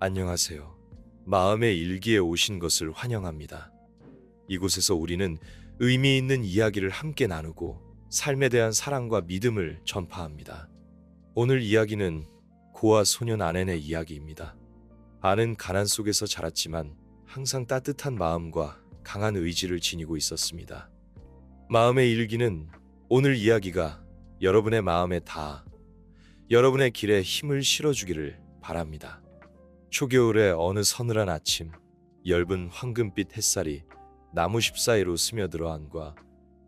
안녕하세요. 마음의 일기에 오신 것을 환영합니다. 이곳에서 우리는 의미 있는 이야기를 함께 나누고 삶에 대한 사랑과 믿음을 전파합니다. 오늘 이야기는 고아 소년 아넨의 이야기입니다. 아는 가난 속에서 자랐지만 항상 따뜻한 마음과 강한 의지를 지니고 있었습니다. 마음의 일기는 오늘 이야기가 여러분의 마음에 닿아 여러분의 길에 힘을 실어주기를 바랍니다. 초겨울의 어느 서늘한 아침, 엷은 황금빛 햇살이 나무십 사이로 스며들어 안과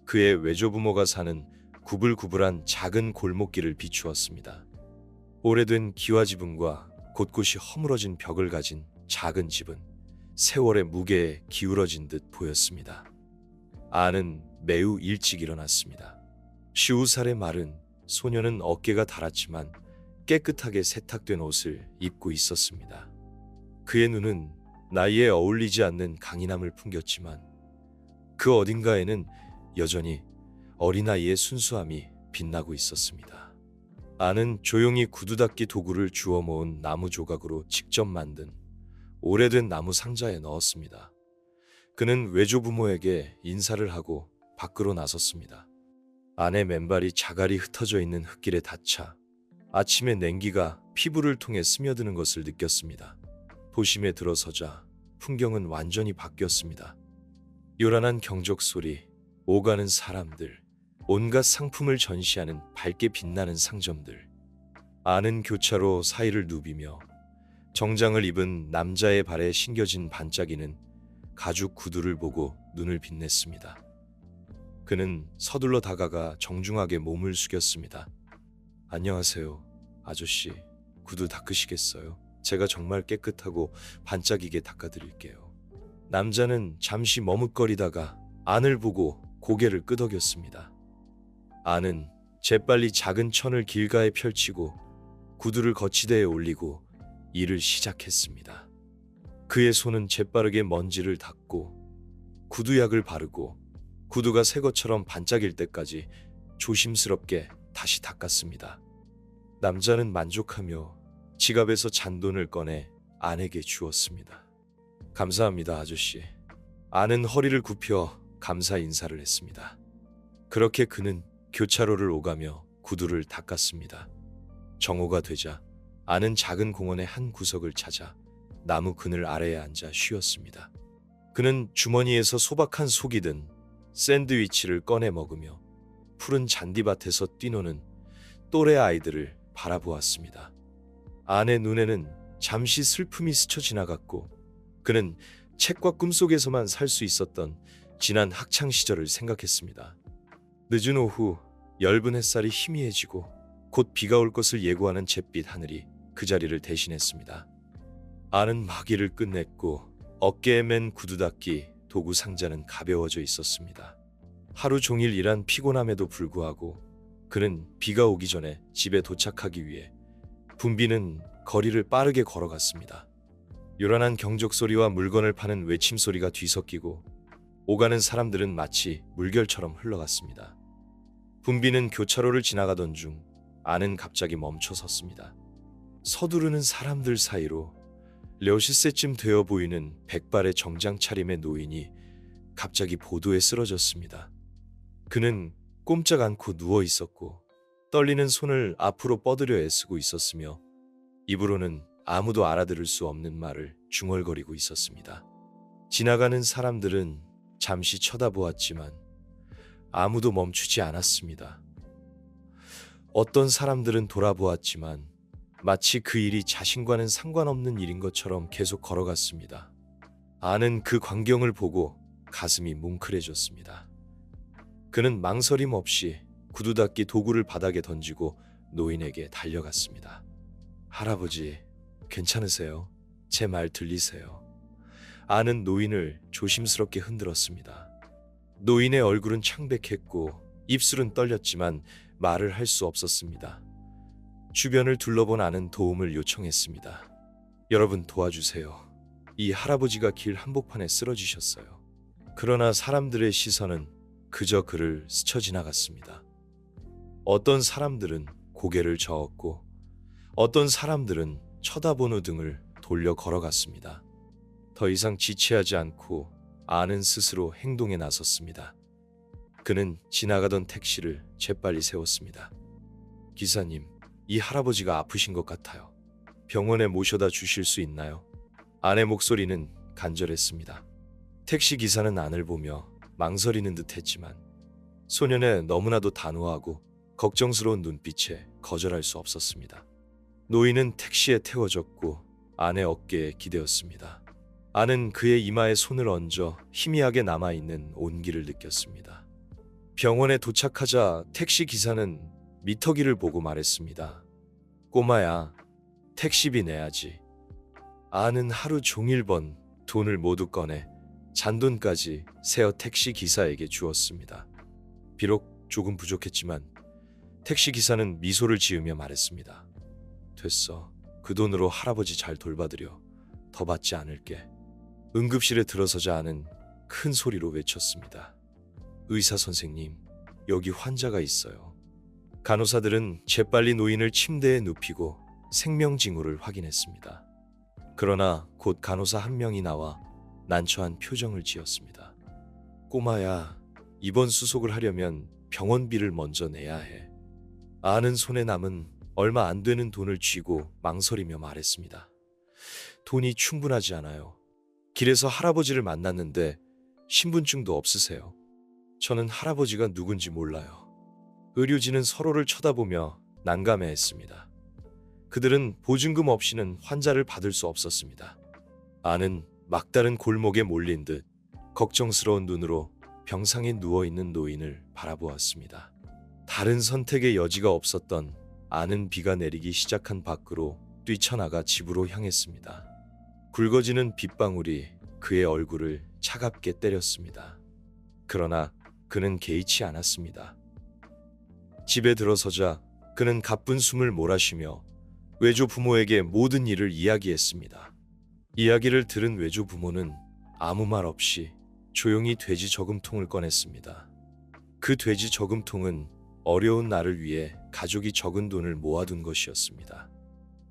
그의 외조부모가 사는 구불구불한 작은 골목길을 비추었습니다. 오래된 기와지붕과 곳곳이 허물어진 벽을 가진 작은 집은 세월의 무게에 기울어진 듯 보였습니다. 아는 매우 일찍 일어났습니다. 15살의 마른 소녀는 어깨가 닳았지만 깨끗하게 세탁된 옷을 입고 있었습니다. 그의 눈은 나이에 어울리지 않는 강인함을 풍겼지만 그 어딘가에는 여전히 어린아이의 순수함이 빛나고 있었습니다. 아는 조용히 구두 닦기 도구를 주워 모은 나무 조각으로 직접 만든 오래된 나무 상자에 넣었습니다. 그는 외조부모에게 인사를 하고 밖으로 나섰습니다. 아내 맨발이 자갈이 흩어져 있는 흙길에 닿자 아침의 냉기가 피부를 통해 스며드는 것을 느꼈습니다. 도심에 들어서자 풍경은 완전히 바뀌었습니다. 요란한 경적 소리, 오가는 사람들, 온갖 상품을 전시하는 밝게 빛나는 상점들. 아는 교차로 사이를 누비며 정장을 입은 남자의 발에 신겨진 반짝이는 가죽 구두를 보고 눈을 빛냈습니다. 그는 서둘러 다가가 정중하게 몸을 숙였습니다. 안녕하세요, 아저씨. 구두 닦으시겠어요? 제가 정말 깨끗하고 반짝이게 닦아드릴게요. 남자는 잠시 머뭇거리다가 안을 보고 고개를 끄덕였습니다. 안은 재빨리 작은 천을 길가에 펼치고 구두를 거치대에 올리고 일을 시작했습니다. 그의 손은 재빠르게 먼지를 닦고 구두약을 바르고 구두가 새 것처럼 반짝일 때까지 조심스럽게 다시 닦았습니다. 남자는 만족하며 지갑에서 잔돈을 꺼내 아내에게 주었습니다. 감사합니다, 아저씨. 아는 허리를 굽혀 감사 인사를 했습니다. 그렇게 그는 교차로를 오가며 구두를 닦았습니다. 정오가 되자 아는 작은 공원의 한 구석을 찾아 나무 그늘 아래에 앉아 쉬었습니다. 그는 주머니에서 소박한 속이 든 샌드위치를 꺼내 먹으며 푸른 잔디밭에서 뛰노는 또래 아이들을 바라보았습니다. 아내 눈에는 잠시 슬픔이 스쳐 지나갔고 그는 책과 꿈속에서만 살 수 있었던 지난 학창 시절을 생각했습니다. 늦은 오후 엷은 햇살이 희미해지고 곧 비가 올 것을 예고하는 잿빛 하늘이 그 자리를 대신했습니다. 아는 마기를 끝냈고 어깨에 맨 구두 닦기 도구 상자는 가벼워져 있었습니다. 하루 종일 일한 피곤함에도 불구하고 그는 비가 오기 전에 집에 도착하기 위해 붐비는 거리를 빠르게 걸어갔습니다. 요란한 경적 소리와 물건을 파는 외침 소리가 뒤섞이고 오가는 사람들은 마치 물결처럼 흘러갔습니다. 붐비는 교차로를 지나가던 중 아는 갑자기 멈춰 섰습니다. 서두르는 사람들 사이로 려시세쯤 되어 보이는 백발의 정장 차림의 노인이 갑자기 보도에 쓰러졌습니다. 그는 꼼짝 않고 누워 있었고 떨리는 손을 앞으로 뻗으려 애쓰고 있었으며 입으로는 아무도 알아들을 수 없는 말을 중얼거리고 있었습니다. 지나가는 사람들은 잠시 쳐다보았지만 아무도 멈추지 않았습니다. 어떤 사람들은 돌아보았지만 마치 그 일이 자신과는 상관없는 일인 것처럼 계속 걸어갔습니다. 아는 그 광경을 보고 가슴이 뭉클해졌습니다. 그는 망설임 없이 구두 닦기 도구를 바닥에 던지고 노인에게 달려갔습니다. 할아버지, 괜찮으세요? 제 말 들리세요? 아는 노인을 조심스럽게 흔들었습니다. 노인의 얼굴은 창백했고 입술은 떨렸지만 말을 할 수 없었습니다. 주변을 둘러본 아는 도움을 요청했습니다. 여러분 도와주세요. 이 할아버지가 길 한복판에 쓰러지셨어요. 그러나 사람들의 시선은 그저 그를 스쳐 지나갔습니다. 어떤 사람들은 고개를 저었고 어떤 사람들은 쳐다본 후 등을 돌려 걸어갔습니다. 더 이상 지체하지 않고 아는 스스로 행동에 나섰습니다. 그는 지나가던 택시를 재빨리 세웠습니다. 기사님, 이 할아버지가 아프신 것 같아요. 병원에 모셔다 주실 수 있나요? 아내 목소리는 간절했습니다. 택시 기사는 안을 보며 망설이는 듯 했지만 소년의 너무나도 단호하고 걱정스러운 눈빛에 거절할 수 없었습니다. 노인은 택시에 태워졌고 아내 어깨에 기대었습니다. 아는 그의 이마에 손을 얹어 희미하게 남아있는 온기를 느꼈습니다. 병원에 도착하자 택시 기사는 미터기를 보고 말했습니다. 꼬마야, 택시비 내야지. 아는 하루 종일 번 돈을 모두 꺼내 잔돈까지 세어 택시 기사에게 주었습니다. 비록 조금 부족했지만 택시 기사는 미소를 지으며 말했습니다. 됐어. 그 돈으로 할아버지 잘 돌봐드려. 더 받지 않을게. 응급실에 들어서자 아는 큰 소리로 외쳤습니다. 의사 선생님, 여기 환자가 있어요. 간호사들은 재빨리 노인을 침대에 눕히고 생명징후를 확인했습니다. 그러나 곧 간호사 한 명이 나와 난처한 표정을 지었습니다. 꼬마야, 입원 수속을 하려면 병원비를 먼저 내야 해. 아는 손에 남은 얼마 안 되는 돈을 쥐고 망설이며 말했습니다. 돈이 충분하지 않아요. 길에서 할아버지를 만났는데 신분증도 없으세요. 저는 할아버지가 누군지 몰라요. 의료진은 서로를 쳐다보며 난감해했습니다. 그들은 보증금 없이는 환자를 받을 수 없었습니다. 아는 막다른 골목에 몰린 듯 걱정스러운 눈으로 병상에 누워있는 노인을 바라보았습니다. 다른 선택의 여지가 없었던 아는 비가 내리기 시작한 밖으로 뛰쳐나가 집으로 향했습니다. 굵어지는 빗방울이 그의 얼굴을 차갑게 때렸습니다. 그러나 그는 개의치 않았습니다. 집에 들어서자 그는 가쁜 숨을 몰아쉬며 외조 부모에게 모든 일을 이야기했습니다. 이야기를 들은 외조 부모는 아무 말 없이 조용히 돼지 저금통을 꺼냈습니다. 그 돼지 저금통은 어려운 날을 위해 가족이 적은 돈을 모아둔 것이었습니다.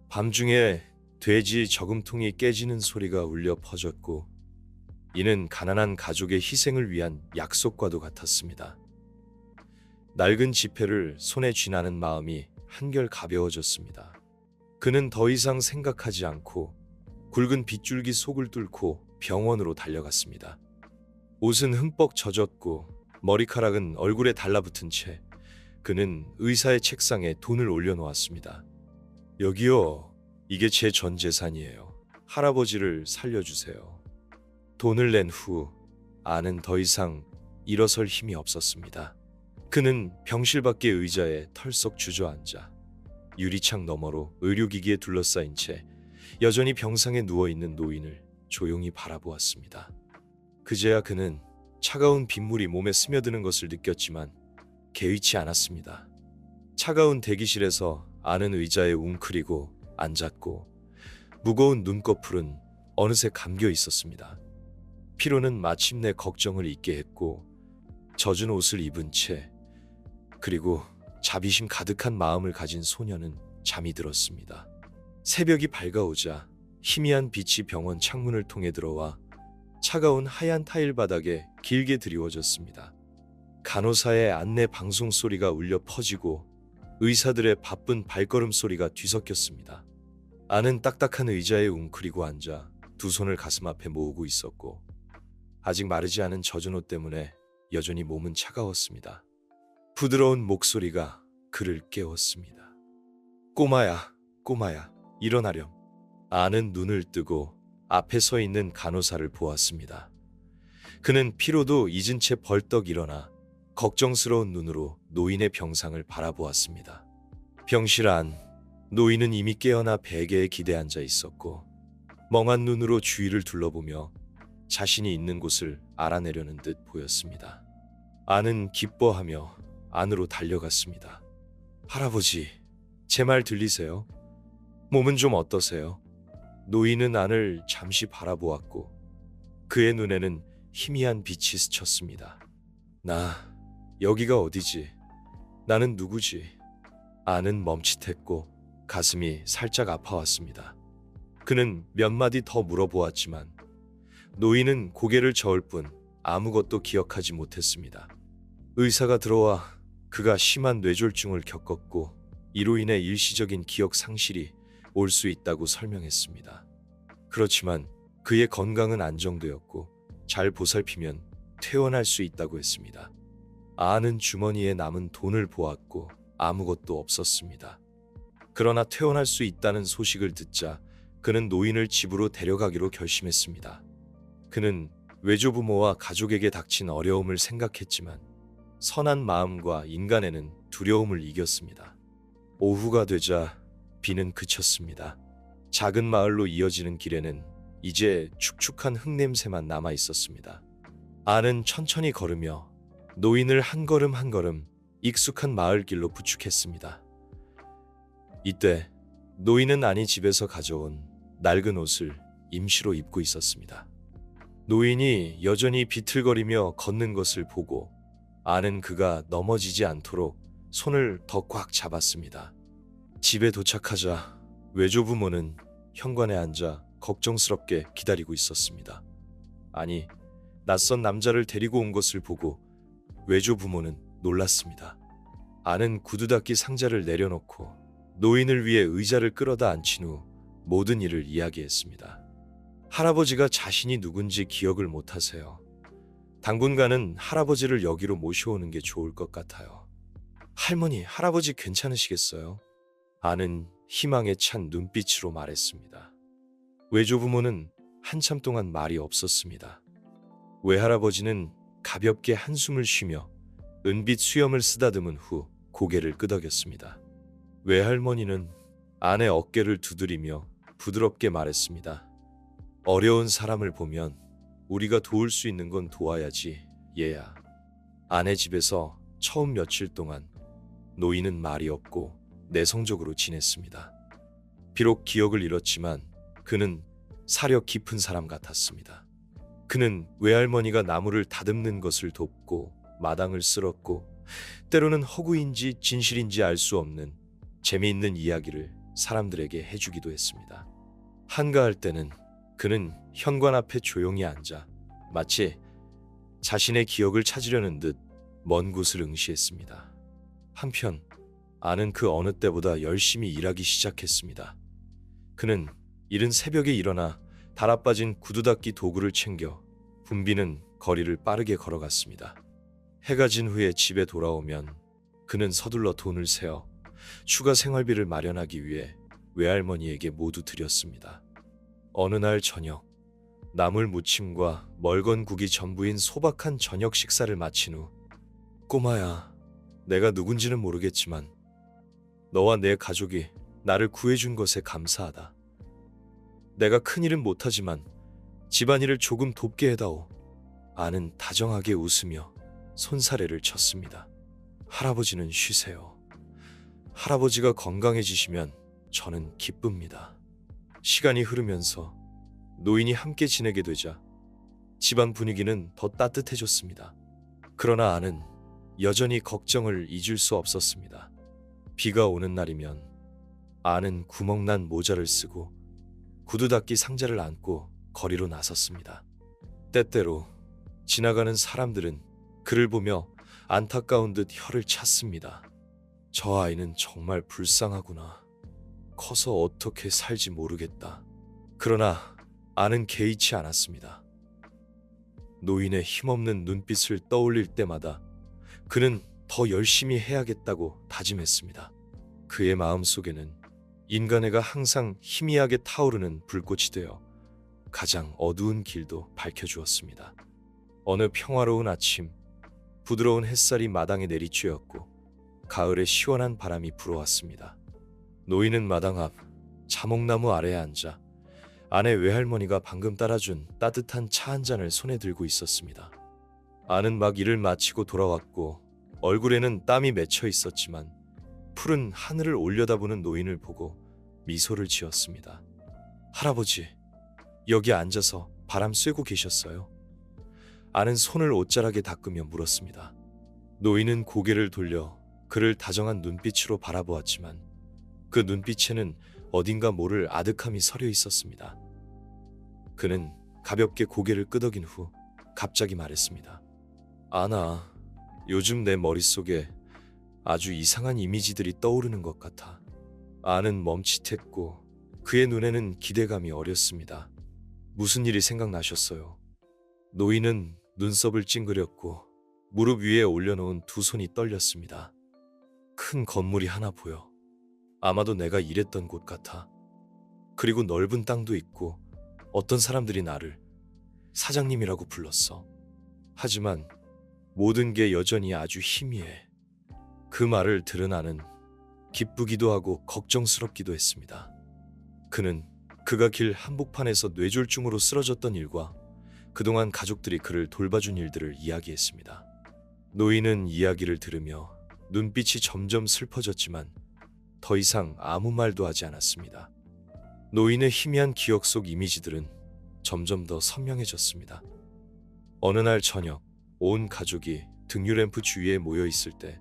밤중에 돼지 저금통이 깨지는 소리가 울려 퍼졌고 이는 가난한 가족의 희생을 위한 약속과도 같았습니다. 낡은 지폐를 손에 쥐나는 마음이 한결 가벼워졌습니다. 그는 더 이상 생각하지 않고 굵은 빗줄기 속을 뚫고 병원으로 달려갔습니다. 옷은 흠뻑 젖었고 머리카락은 얼굴에 달라붙은 채 그는 의사의 책상에 돈을 올려놓았습니다. 여기요. 이게 제 전 재산이에요. 할아버지를 살려주세요. 돈을 낸 후 아는 더 이상 일어설 힘이 없었습니다. 그는 병실 밖의 의자에 털썩 주저앉아 유리창 너머로 의료기기에 둘러싸인 채 여전히 병상에 누워있는 노인을 조용히 바라보았습니다. 그제야 그는 차가운 빗물이 몸에 스며드는 것을 느꼈지만 개의치 않았습니다. 차가운 대기실에서 아는 의자에 웅크리고 앉았고 무거운 눈꺼풀은 어느새 감겨 있었습니다. 피로는 마침내 걱정을 잊게 했고 젖은 옷을 입은 채 그리고 자비심 가득한 마음을 가진 소녀는 잠이 들었습니다. 새벽이 밝아오자 희미한 빛이 병원 창문을 통해 들어와 차가운 하얀 타일 바닥에 길게 드리워졌습니다. 간호사의 안내 방송 소리가 울려 퍼지고 의사들의 바쁜 발걸음 소리가 뒤섞였습니다. 아는 딱딱한 의자에 웅크리고 앉아 두 손을 가슴 앞에 모으고 있었고 아직 마르지 않은 젖은 옷 때문에 여전히 몸은 차가웠습니다. 부드러운 목소리가 그를 깨웠습니다. 꼬마야, 꼬마야, 일어나렴. 아는 눈을 뜨고 앞에 서 있는 간호사를 보았습니다. 그는 피로도 잊은 채 벌떡 일어나 걱정스러운 눈으로 노인의 병상을 바라보았습니다. 병실 안, 노인은 이미 깨어나 베개에 기대 앉아 있었고 멍한 눈으로 주위를 둘러보며 자신이 있는 곳을 알아내려는 듯 보였습니다. 아는 기뻐하며 안으로 달려갔습니다. 할아버지, 제 말 들리세요? 몸은 좀 어떠세요? 노인은 안을 잠시 바라보았고 그의 눈에는 희미한 빛이 스쳤습니다. 여기가 어디지? 나는 누구지? 안은 멈칫했고 가슴이 살짝 아파왔습니다. 그는 몇 마디 더 물어보았지만 노인은 고개를 저을 뿐 아무것도 기억하지 못했습니다. 의사가 들어와 그가 심한 뇌졸중을 겪었고 이로 인해 일시적인 기억 상실이 올 수 있다고 설명했습니다. 그렇지만 그의 건강은 안정되었고 잘 보살피면 퇴원할 수 있다고 했습니다. 아는 주머니에 남은 돈을 보았고 아무것도 없었습니다. 그러나 퇴원할 수 있다는 소식을 듣자 그는 노인을 집으로 데려가기로 결심했습니다. 그는 외조부모와 가족에게 닥친 어려움을 생각했지만 선한 마음과 인간에는 두려움을 이겼습니다. 오후가 되자 비는 그쳤습니다. 작은 마을로 이어지는 길에는 이제 축축한 흙냄새만 남아 있었습니다. 아는 천천히 걸으며 노인을 한 걸음 한 걸음 익숙한 마을길로 부축했습니다. 이때 노인은 아니 집에서 가져온 낡은 옷을 임시로 입고 있었습니다. 노인이 여전히 비틀거리며 걷는 것을 보고 아는 그가 넘어지지 않도록 손을 더 꽉 잡았습니다. 집에 도착하자 외조부모는 현관에 앉아 걱정스럽게 기다리고 있었습니다. 아니, 낯선 남자를 데리고 온 것을 보고 외조부모는 놀랐습니다. 아는 구두 닦이 상자를 내려놓고 노인을 위해 의자를 끌어다 앉힌 후 모든 일을 이야기했습니다. 할아버지가 자신이 누군지 기억을 못하세요. 당분간은 할아버지를 여기로 모셔오는 게 좋을 것 같아요. 할머니, 할아버지 괜찮으시겠어요? 아는 희망에 찬 눈빛으로 말했습니다. 외조부모는 한참 동안 말이 없었습니다. 외할아버지는 가볍게 한숨을 쉬며 은빛 수염을 쓰다듬은 후 고개를 끄덕였습니다. 외할머니는 아내 어깨를 두드리며 부드럽게 말했습니다. 어려운 사람을 보면 우리가 도울 수 있는 건 도와야지, 얘야. 아내 집에서 처음 며칠 동안 노인은 말이 없고 내성적으로 지냈습니다. 비록 기억을 잃었지만 그는 사려 깊은 사람 같았습니다. 그는 외할머니가 나무를 다듬는 것을 돕고 마당을 쓸었고 때로는 허구인지 진실인지 알 수 없는 재미있는 이야기를 사람들에게 해주기도 했습니다. 한가할 때는 그는 현관 앞에 조용히 앉아 마치 자신의 기억을 찾으려는 듯 먼 곳을 응시했습니다. 한편 아는 그 어느 때보다 열심히 일하기 시작했습니다. 그는 이른 새벽에 일어나 달아빠진 구두 닦기 도구를 챙겨 붐비는 거리를 빠르게 걸어갔습니다. 해가 진 후에 집에 돌아오면 그는 서둘러 돈을 세어 추가 생활비를 마련하기 위해 외할머니에게 모두 드렸습니다. 어느 날 저녁, 나물 무침과 멀건 국이 전부인 소박한 저녁 식사를 마친 후 꼬마야, 내가 누군지는 모르겠지만 너와 내 가족이 나를 구해준 것에 감사하다. 내가 큰일은 못하지만 집안일을 조금 돕게 해다오. 아는 다정하게 웃으며 손사래를 쳤습니다. 할아버지는 쉬세요. 할아버지가 건강해지시면 저는 기쁩니다. 시간이 흐르면서 노인이 함께 지내게 되자 집안 분위기는 더 따뜻해졌습니다. 그러나 아는 여전히 걱정을 잊을 수 없었습니다. 비가 오는 날이면 아는 구멍난 모자를 쓰고 구두 닦기 상자를 안고 거리로 나섰습니다. 때때로 지나가는 사람들은 그를 보며 안타까운 듯 혀를 찼습니다. 저 아이는 정말 불쌍하구나. 커서 어떻게 살지 모르겠다. 그러나 아는 개의치 않았습니다. 노인의 힘없는 눈빛을 떠올릴 때마다 그는 더 열심히 해야겠다고 다짐했습니다. 그의 마음속에는 인간애가 항상 희미하게 타오르는 불꽃이 되어 가장 어두운 길도 밝혀주었습니다. 어느 평화로운 아침, 부드러운 햇살이 마당에 내리쬐었고 가을의 시원한 바람이 불어왔습니다. 노인은 마당 앞 자목나무 아래에 앉아 아내 외할머니가 방금 따라준 따뜻한 차 한 잔을 손에 들고 있었습니다. 아는 막 일을 마치고 돌아왔고 얼굴에는 땀이 맺혀 있었지만 푸른 하늘을 올려다보는 노인을 보고 미소를 지었습니다. 할아버지, 여기 앉아서 바람 쐬고 계셨어요? 아는 손을 옷자락에 닦으며 물었습니다. 노인은 고개를 돌려 그를 다정한 눈빛으로 바라보았지만 그 눈빛에는 어딘가 모를 아득함이 서려 있었습니다. 그는 가볍게 고개를 끄덕인 후 갑자기 말했습니다. 아나, 요즘 내 머릿속에 아주 이상한 이미지들이 떠오르는 것 같아. 아는 멈칫했고 그의 눈에는 기대감이 어렸습니다. 무슨 일이 생각나셨어요? 노인은 눈썹을 찡그렸고 무릎 위에 올려놓은 두 손이 떨렸습니다. 큰 건물이 하나 보여. 아마도 내가 일했던 곳 같아. 그리고 넓은 땅도 있고 어떤 사람들이 나를 사장님이라고 불렀어. 하지만 모든 게 여전히 아주 희미해. 그 말을 들은 나는 기쁘기도 하고 걱정스럽기도 했습니다. 그는 그가 길 한복판에서 뇌졸중으로 쓰러졌던 일과 그동안 가족들이 그를 돌봐준 일들을 이야기했습니다. 노인은 이야기를 들으며 눈빛이 점점 슬퍼졌지만 더 이상 아무 말도 하지 않았습니다. 노인의 희미한 기억 속 이미지들은 점점 더 선명해졌습니다. 어느 날 저녁, 온 가족이 등유램프 주위에 모여 있을 때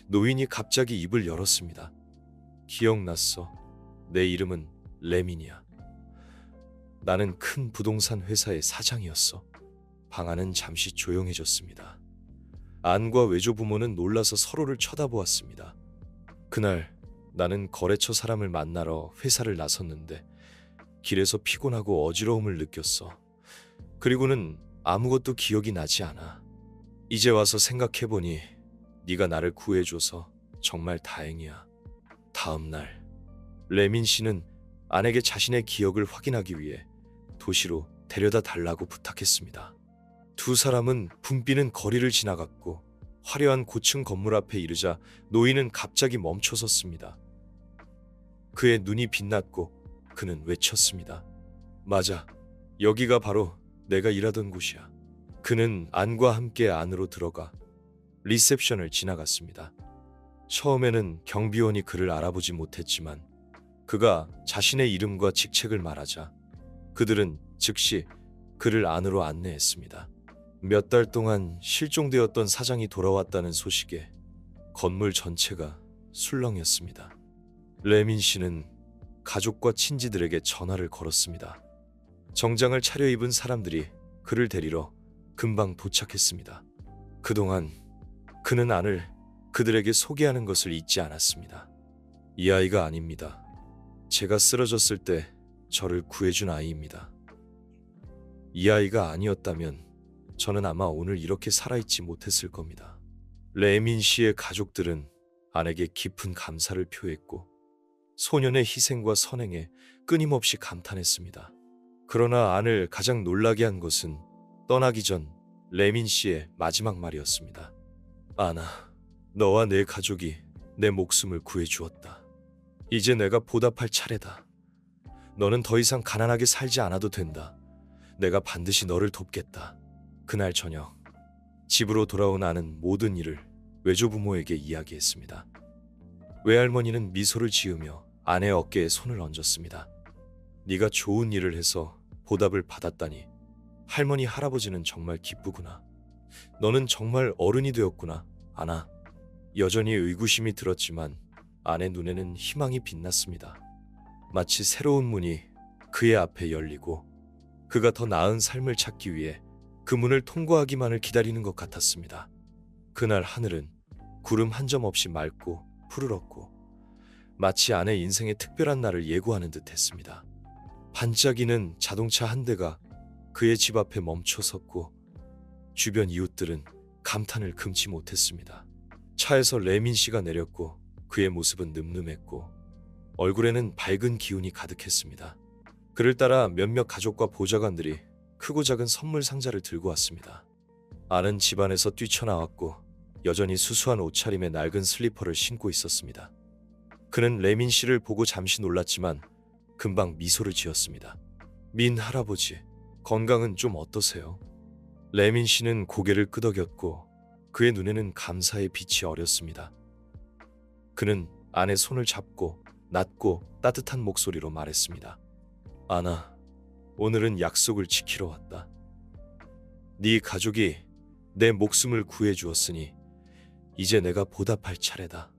노인이 갑자기 입을 열었습니다. 기억났어. 내 이름은 레민이야. 나는 큰 부동산 회사의 사장이었어. 방 안은 잠시 조용해졌습니다. 안과 외조 부모는 놀라서 서로를 쳐다보았습니다. 그날 나는 거래처 사람을 만나러 회사를 나섰는데 길에서 피곤하고 어지러움을 느꼈어. 그리고는 아무것도 기억이 나지 않아. 이제 와서 생각해보니 네가 나를 구해줘서 정말 다행이야. 다음 날 레민 씨는 아내에게 자신의 기억을 확인하기 위해 도시로 데려다 달라고 부탁했습니다. 두 사람은 붐비는 거리를 지나갔고 화려한 고층 건물 앞에 이르자 노인은 갑자기 멈춰섰습니다. 그의 눈이 빛났고 그는 외쳤습니다. 맞아, 여기가 바로 내가 일하던 곳이야. 그는 안과 함께 안으로 들어가 리셉션을 지나갔습니다. 처음에는 경비원이 그를 알아보지 못했지만 그가 자신의 이름과 직책을 말하자 그들은 즉시 그를 안으로 안내했습니다. 몇 달 동안 실종되었던 사장이 돌아왔다는 소식에 건물 전체가 술렁였습니다. 레민 씨는 가족과 친지들에게 전화를 걸었습니다. 정장을 차려입은 사람들이 그를 데리러 금방 도착했습니다. 그동안 그는 안을 그들에게 소개하는 것을 잊지 않았습니다. 이 아이가 아닙니다. 제가 쓰러졌을 때 저를 구해준 아이입니다. 이 아이가 아니었다면 저는 아마 오늘 이렇게 살아있지 못했을 겁니다. 레민 씨의 가족들은 아내에게 깊은 감사를 표했고 소년의 희생과 선행에 끊임없이 감탄했습니다. 그러나 안을 가장 놀라게 한 것은 떠나기 전 레민 씨의 마지막 말이었습니다. 아나, 너와 내 가족이 내 목숨을 구해주었다. 이제 내가 보답할 차례다. 너는 더 이상 가난하게 살지 않아도 된다. 내가 반드시 너를 돕겠다. 그날 저녁, 집으로 돌아온 아는 모든 일을 외조부모에게 이야기했습니다. 외할머니는 미소를 지으며 아내의 어깨에 손을 얹었습니다. 네가 좋은 일을 해서 보답을 받았다니 할머니 할아버지는 정말 기쁘구나. 너는 정말 어른이 되었구나, 아나. 여전히 의구심이 들었지만 아내 눈에는 희망이 빛났습니다. 마치 새로운 문이 그의 앞에 열리고 그가 더 나은 삶을 찾기 위해 그 문을 통과하기만을 기다리는 것 같았습니다. 그날 하늘은 구름 한 점 없이 맑고 푸르렀고 마치 아내 인생의 특별한 날을 예고하는 듯 했습니다. 반짝이는 자동차 한 대가 그의 집 앞에 멈춰 섰고 주변 이웃들은 감탄을 금치 못했습니다. 차에서 레민 씨가 내렸고 그의 모습은 늠름했고 얼굴에는 밝은 기운이 가득했습니다. 그를 따라 몇몇 가족과 보좌관들이 크고 작은 선물 상자를 들고 왔습니다. 아는 집안에서 뛰쳐나왔고 여전히 수수한 옷차림에 낡은 슬리퍼를 신고 있었습니다. 그는 레민 씨를 보고 잠시 놀랐지만 금방 미소를 지었습니다. 민 할아버지, 건강은 좀 어떠세요? 레민 씨는 고개를 끄덕였고 그의 눈에는 감사의 빛이 어렸습니다. 그는 아내 손을 잡고 낮고 따뜻한 목소리로 말했습니다. 아나, 오늘은 약속을 지키러 왔다. 네 가족이 내 목숨을 구해주었으니 이제 내가 보답할 차례다.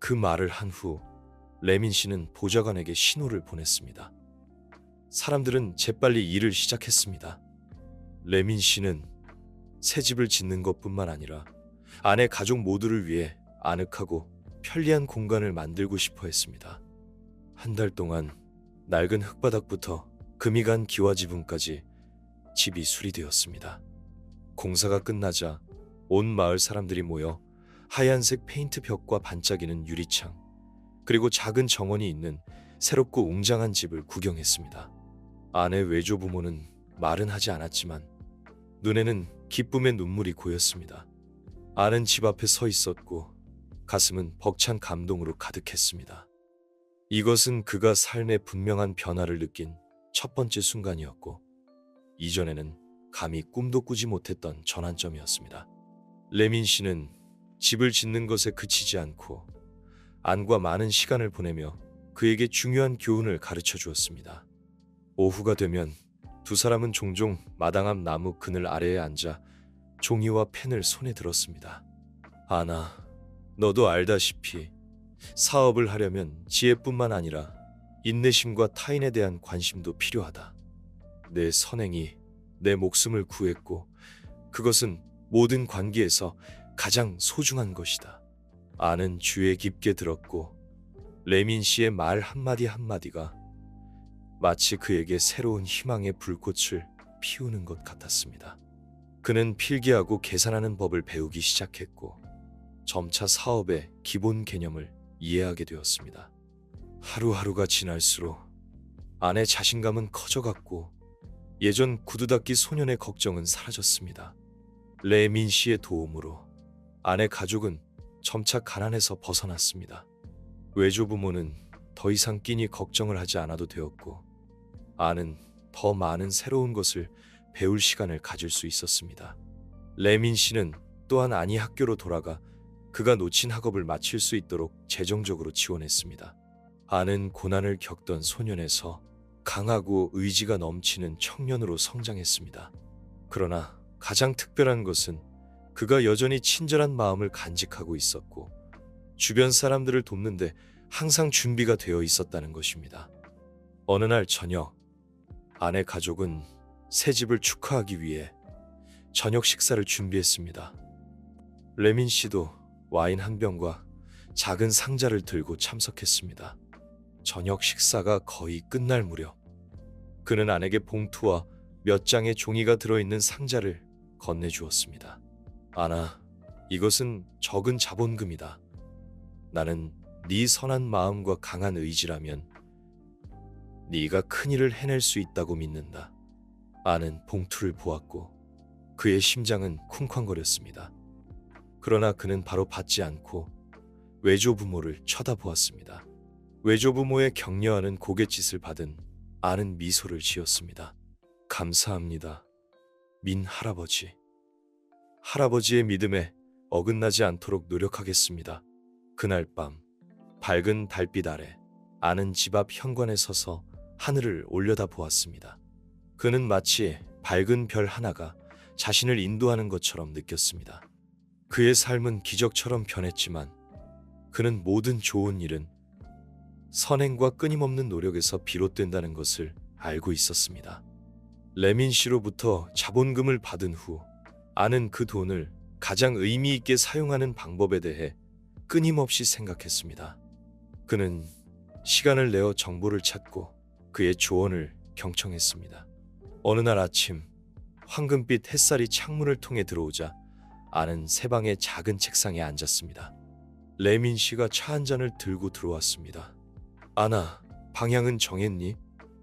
그 말을 한 후 레민 씨는 보좌관에게 신호를 보냈습니다. 사람들은 재빨리 일을 시작했습니다. 레민 씨는 새 집을 짓는 것뿐만 아니라 아내 가족 모두를 위해 아늑하고 편리한 공간을 만들고 싶어 했습니다. 한 달 동안 낡은 흙바닥부터 금이 간 기와 지붕까지 집이 수리되었습니다. 공사가 끝나자 온 마을 사람들이 모여 하얀색 페인트 벽과 반짝이는 유리창, 그리고 작은 정원이 있는 새롭고 웅장한 집을 구경했습니다. 아내 외조부모는 말은 하지 않았지만 눈에는 기쁨의 눈물이 고였습니다. 아는 집 앞에 서 있었고 가슴은 벅찬 감동으로 가득했습니다. 이것은 그가 삶의 분명한 변화를 느낀 첫 번째 순간이었고, 이전에는 감히 꿈도 꾸지 못했던 전환점이었습니다. 레민 씨는 집을 짓는 것에 그치지 않고 안과 많은 시간을 보내며 그에게 중요한 교훈을 가르쳐 주었습니다. 오후가 되면 두 사람은 종종 마당 앞 나무 그늘 아래에 앉아 종이와 펜을 손에 들었습니다. 아나, 너도 알다시피 사업을 하려면 지혜뿐만 아니라 인내심과 타인에 대한 관심도 필요하다. 내 선행이 내 목숨을 구했고 그것은 모든 관계에서 가장 소중한 것이다. 아는 주에 깊게 들었고 레민 씨의 말 한마디 한마디가 마치 그에게 새로운 희망의 불꽃을 피우는 것 같았습니다. 그는 필기하고 계산하는 법을 배우기 시작했고 점차 사업의 기본 개념을 이해하게 되었습니다. 하루하루가 지날수록 아내 자신감은 커져갔고 예전 구두닦이 소년의 걱정은 사라졌습니다. 레민 씨의 도움으로 아내 가족은 점차 가난에서 벗어났습니다. 외조부모는 더 이상 끼니 걱정을 하지 않아도 되었고 아는 더 많은 새로운 것을 배울 시간을 가질 수 있었습니다. 레민 씨는 또한 아니 학교로 돌아가 그가 놓친 학업을 마칠 수 있도록 재정적으로 지원했습니다. 아는 고난을 겪던 소년에서 강하고 의지가 넘치는 청년으로 성장했습니다. 그러나 가장 특별한 것은 그가 여전히 친절한 마음을 간직하고 있었고 주변 사람들을 돕는데 항상 준비가 되어 있었다는 것입니다. 어느 날 저녁, 아내 가족은 새 집을 축하하기 위해 저녁 식사를 준비했습니다. 레민 씨도 와인 한 병과 작은 상자를 들고 참석했습니다. 저녁 식사가 거의 끝날 무렵 그는 아내에게 봉투와 몇 장의 종이가 들어있는 상자를 건네주었습니다. 아나, 이것은 적은 자본금이다. 나는 네 선한 마음과 강한 의지라면 네가 큰일을 해낼 수 있다고 믿는다. 아는 봉투를 보았고 그의 심장은 쿵쾅거렸습니다. 그러나 그는 바로 받지 않고 외조부모를 쳐다보았습니다. 외조부모의 격려하는 고갯짓을 받은 아는 미소를 지었습니다. 감사합니다. 민 할아버지. 할아버지의 믿음에 어긋나지 않도록 노력하겠습니다. 그날 밤 밝은 달빛 아래 아는 집 앞 현관에 서서 하늘을 올려다보았습니다. 그는 마치 밝은 별 하나가 자신을 인도하는 것처럼 느꼈습니다. 그의 삶은 기적처럼 변했지만 그는 모든 좋은 일은 선행과 끊임없는 노력에서 비롯된다는 것을 알고 있었습니다. 레민 씨로부터 자본금을 받은 후 아는 그 돈을 가장 의미 있게 사용하는 방법에 대해 끊임없이 생각했습니다. 그는 시간을 내어 정보를 찾고 그의 조언을 경청했습니다. 어느 날 아침 황금빛 햇살이 창문을 통해 들어오자 아는 새 방의 작은 책상에 앉았습니다. 레민 씨가 차 한 잔을 들고 들어왔습니다. 아나, 방향은 정했니?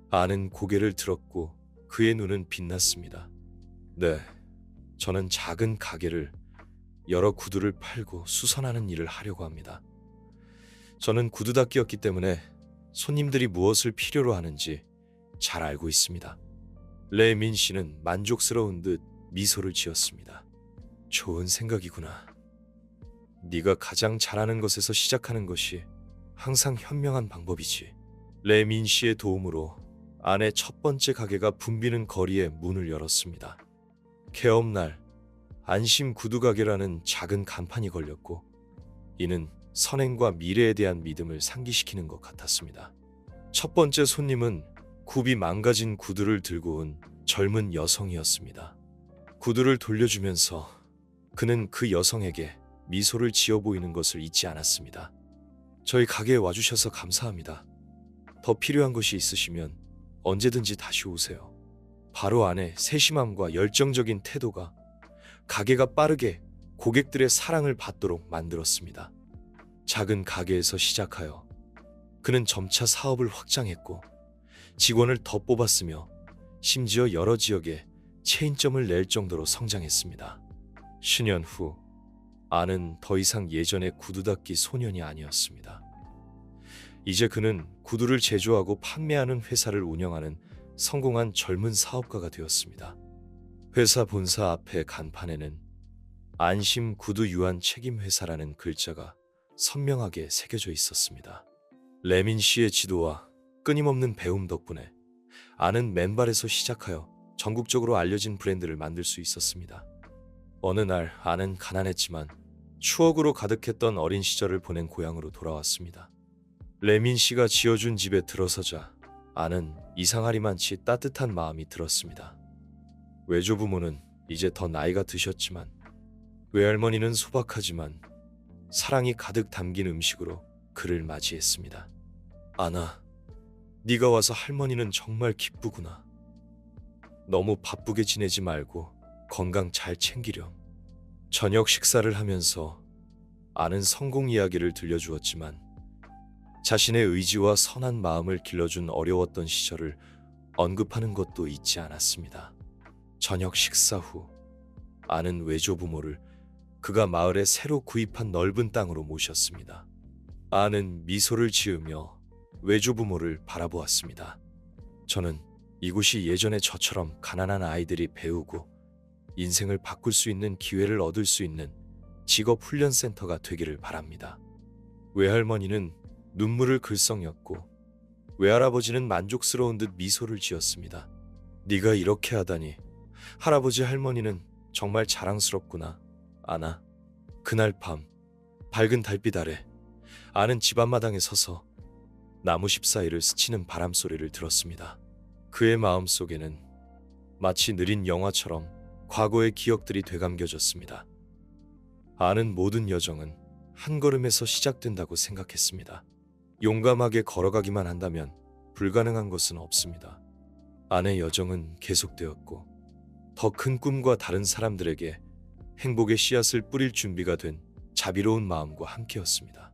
아는 고개를 들었고 그의 눈은 빛났습니다. 네, 저는 작은 가게를 여러 구두를 팔고 수선하는 일을 하려고 합니다. 저는 구두닦이였기 때문에 손님들이 무엇을 필요로 하는지 잘 알고 있습니다. 레민 씨는 만족스러운 듯 미소를 지었습니다. 좋은 생각이구나. 네가 가장 잘하는 것에서 시작하는 것이 항상 현명한 방법이지. 레민 씨의 도움으로 아내 첫 번째 가게가 붐비는 거리에 문을 열었습니다. 개업날 안심 구두 가게라는 작은 간판이 걸렸고 이는 선행과 미래에 대한 믿음을 상기시키는 것 같았습니다. 첫 번째 손님은 굽이 망가진 구두를 들고 온 젊은 여성이었습니다. 구두를 돌려주면서 그는 그 여성에게 미소를 지어 보이는 것을 잊지 않았습니다. 저희 가게에 와주셔서 감사합니다. 더 필요한 것이 있으시면 언제든지 다시 오세요. 바로 안에 세심함과 열정적인 태도가 가게가 빠르게 고객들의 사랑을 받도록 만들었습니다. 작은 가게에서 시작하여 그는 점차 사업을 확장했고 직원을 더 뽑았으며 심지어 여러 지역에 체인점을 낼 정도로 성장했습니다. 10년 후 안은 더 이상 예전의 구두 닦기 소년이 아니었습니다. 이제 그는 구두를 제조하고 판매하는 회사를 운영하는 성공한 젊은 사업가가 되었습니다. 회사 본사 앞에 간판에는 안심 구두 유한 책임 회사라는 글자가 선명하게 새겨져 있었습니다. 레민 씨의 지도와 끊임없는 배움 덕분에 안은 맨발에서 시작하여 전국적으로 알려진 브랜드를 만들 수 있었습니다. 어느 날 안은 가난했지만 추억으로 가득했던 어린 시절을 보낸 고향으로 돌아왔습니다. 레민 씨가 지어준 집에 들어서자 안은 이상하리만치 따뜻한 마음이 들었습니다. 외조부모는 이제 더 나이가 드셨지만 외할머니는 소박하지만 사랑이 가득 담긴 음식으로 그를 맞이했습니다. 아나, 네가 와서 할머니는 정말 기쁘구나. 너무 바쁘게 지내지 말고 건강 잘 챙기렴. 저녁 식사를 하면서 아는 성공 이야기를 들려주었지만 자신의 의지와 선한 마음을 길러준 어려웠던 시절을 언급하는 것도 잊지 않았습니다. 저녁 식사 후 아는 외조부모를 그가 마을에 새로 구입한 넓은 땅으로 모셨습니다. 아는 미소를 지으며 외조부모를 바라보았습니다. 저는 이곳이 예전에 저처럼 가난한 아이들이 배우고 인생을 바꿀 수 있는 기회를 얻을 수 있는 직업훈련센터가 되기를 바랍니다. 외할머니는 눈물을 글썽였고 외할아버지는 만족스러운 듯 미소를 지었습니다. 네가 이렇게 하다니 할아버지 할머니는 정말 자랑스럽구나. 아나. 그날 밤 밝은 달빛 아래 아는 집 앞마당에 서서 나무십 사이를 스치는 바람 소리를 들었습니다. 그의 마음속에는 마치 느린 영화처럼 과거의 기억들이 되감겨졌습니다. 아는 모든 여정은 한 걸음에서 시작된다고 생각했습니다. 용감하게 걸어가기만 한다면 불가능한 것은 없습니다. 아내 여정은 계속되었고 더 큰 꿈과 다른 사람들에게 행복의 씨앗을 뿌릴 준비가 된 자비로운 마음과 함께였습니다.